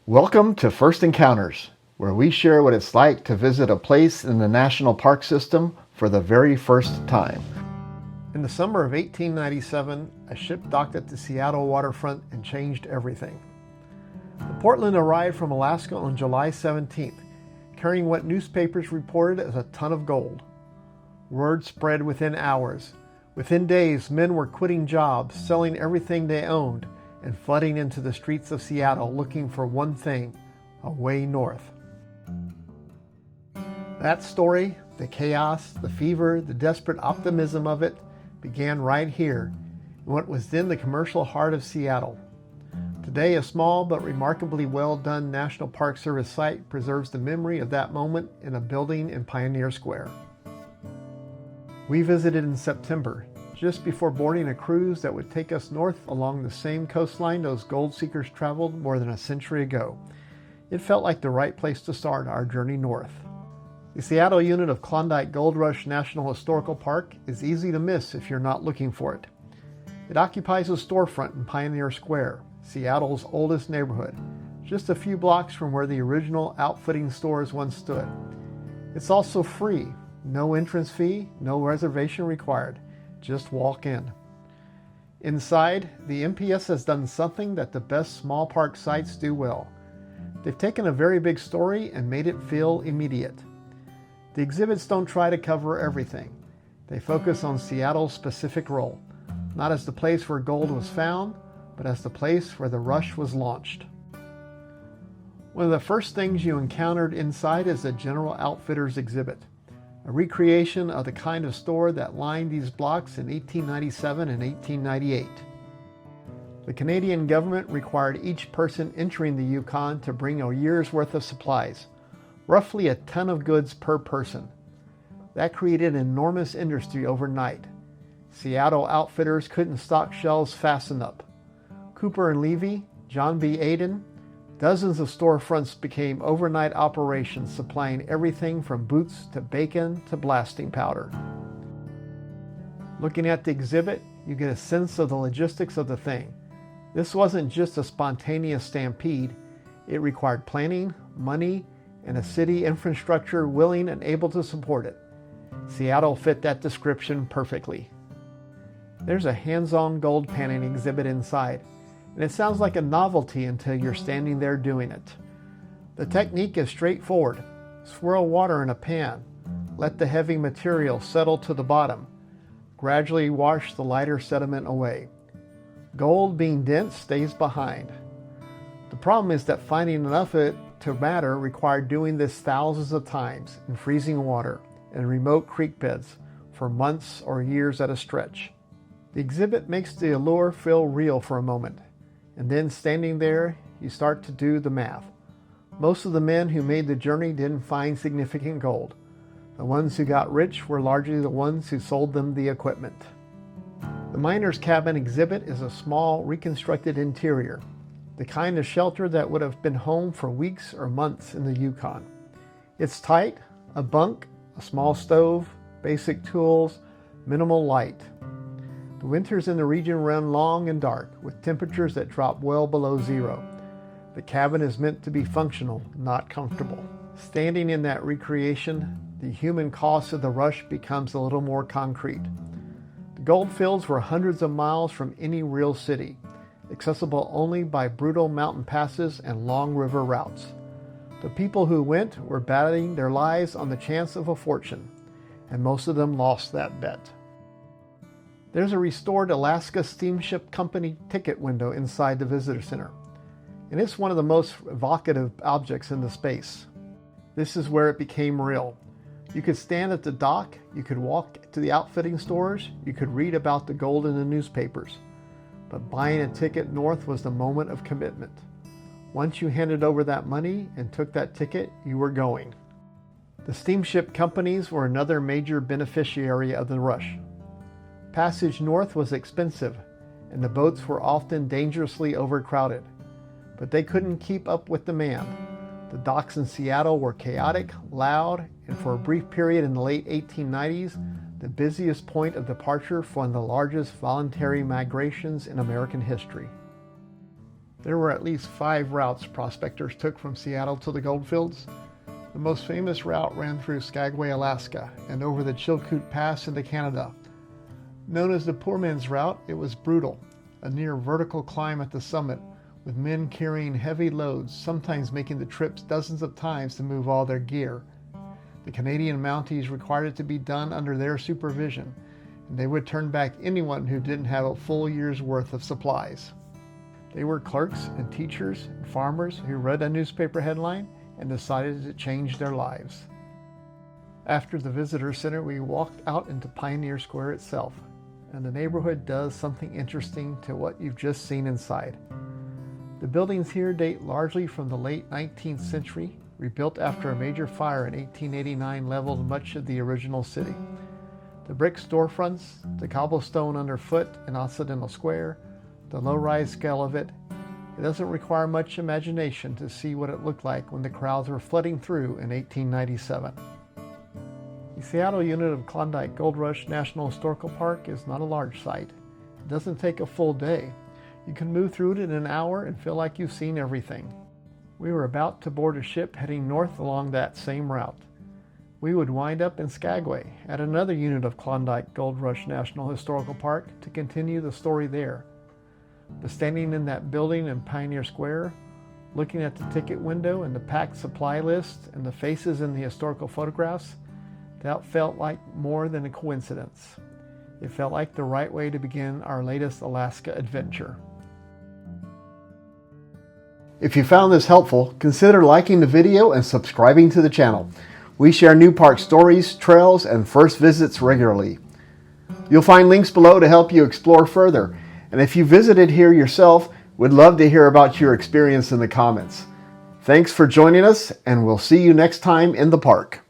Welcome to First Encounters, where we share what it's like to visit a place in the national park system for the very first time. In the summer of 1897, a ship docked at the Seattle waterfront and changed everything. The Portland arrived from Alaska on July 17th, carrying what newspapers reported as a ton of gold. Word spread within hours. Within days, men were quitting jobs, selling everything they owned, and flooding into the streets of Seattle looking for one thing, a way north. That story, the chaos, the fever, the desperate optimism of it, began right here, in what was then the commercial heart of Seattle. Today, a small but remarkably well-done National Park Service site preserves the memory of that moment in a building in Pioneer Square. We visited in September, just before boarding a cruise that would take us north along the same coastline those gold seekers traveled more than a century ago. It felt like the right place to start our journey north. The Seattle unit of Klondike Gold Rush National Historical Park is easy to miss if you're not looking for it. It occupies a storefront in Pioneer Square, Seattle's oldest neighborhood, just a few blocks from where the original outfitting stores once stood. It's also free, no entrance fee, no reservation required. Just walk in. Inside, the NPS has done something that the best small park sites do well. They've taken a very big story and made it feel immediate. The exhibits don't try to cover everything. They focus on Seattle's specific role, not as the place where gold was found, but as the place where the rush was launched. One of the first things you encountered inside is the General Outfitters exhibit, a recreation of the kind of store that lined these blocks in 1897 and 1898. The Canadian government required each person entering the Yukon to bring a year's worth of supplies, roughly a ton of goods per person. That created an enormous industry overnight. Seattle Outfitters couldn't stock shelves fast enough. Cooper and Levy, John B. Aiden, dozens of storefronts became overnight operations supplying everything from boots to bacon to blasting powder. Looking at the exhibit, you get a sense of the logistics of the thing. This wasn't just a spontaneous stampede. It required planning, money, and a city infrastructure willing and able to support it. Seattle fit that description perfectly. There's a hands-on gold panning exhibit inside, and it sounds like a novelty until you're standing there doing it. The technique is straightforward. Swirl water in a pan. Let the heavy material settle to the bottom. Gradually wash the lighter sediment away. Gold, being dense, stays behind. The problem is that finding enough of it to matter required doing this thousands of times in freezing water and remote creek beds for months or years at a stretch. The exhibit makes the allure feel real for a moment. And then standing there, you start to do the math. Most of the men who made the journey didn't find significant gold. The ones who got rich were largely the ones who sold them the equipment. The miner's cabin exhibit is a small, reconstructed interior, the kind of shelter that would have been home for weeks or months in the Yukon. It's tight, a bunk, a small stove, basic tools, minimal light. The winters in the region run long and dark, with temperatures that drop well below zero. The cabin is meant to be functional, not comfortable. Standing in that recreation, the human cost of the rush becomes a little more concrete. The Goldfields were hundreds of miles from any real city, accessible only by brutal mountain passes and long river routes. The people who went were betting their lives on the chance of a fortune, and most of them lost that bet. There's a restored Alaska Steamship Company ticket window inside the visitor center, and it's one of the most evocative objects in the space. This is where it became real. You could stand at the dock, you could walk to the outfitting stores, you could read about the gold in the newspapers. But buying a ticket north was the moment of commitment. Once you handed over that money and took that ticket, you were going. The steamship companies were another major beneficiary of the rush. Passage north was expensive, and the boats were often dangerously overcrowded. But they couldn't keep up with demand. The docks in Seattle were chaotic, loud, and for a brief period in the late 1890s, the busiest point of departure for one of the largest voluntary migrations in American history. There were at least 5 routes prospectors took from Seattle to the Goldfields. The most famous route ran through Skagway, Alaska, and over the Chilkoot Pass into Canada. Known as the Poor Man's Route, it was brutal, a near vertical climb at the summit, with men carrying heavy loads, sometimes making the trips dozens of times to move all their gear. The Canadian Mounties required it to be done under their supervision, and they would turn back anyone who didn't have a full year's worth of supplies. They were clerks and teachers and farmers who read a newspaper headline and decided to change their lives. After the visitor center, we walked out into Pioneer Square itself, and the neighborhood does something interesting to what you've just seen inside. The buildings here date largely from the late 19th century, rebuilt after a major fire in 1889 leveled much of the original city. The brick storefronts, the cobblestone underfoot in Occidental Square, the low-rise scale of it, it doesn't require much imagination to see what it looked like when the crowds were flooding through in 1897. The Seattle unit of Klondike Gold Rush National Historical Park is not a large site. It doesn't take a full day. You can move through it in an hour and feel like you've seen everything. We were about to board a ship heading north along that same route. We would wind up in Skagway at another unit of Klondike Gold Rush National Historical Park to continue the story there. But standing in that building in Pioneer Square, looking at the ticket window and the packed supply list and the faces in the historical photographs, that felt like more than a coincidence. It felt like the right way to begin our latest Alaska adventure. If you found this helpful, consider liking the video and subscribing to the channel. We share new park stories, trails, and first visits regularly. You'll find links below to help you explore further. And if you visited here yourself, we'd love to hear about your experience in the comments. Thanks for joining us, and we'll see you next time in the park.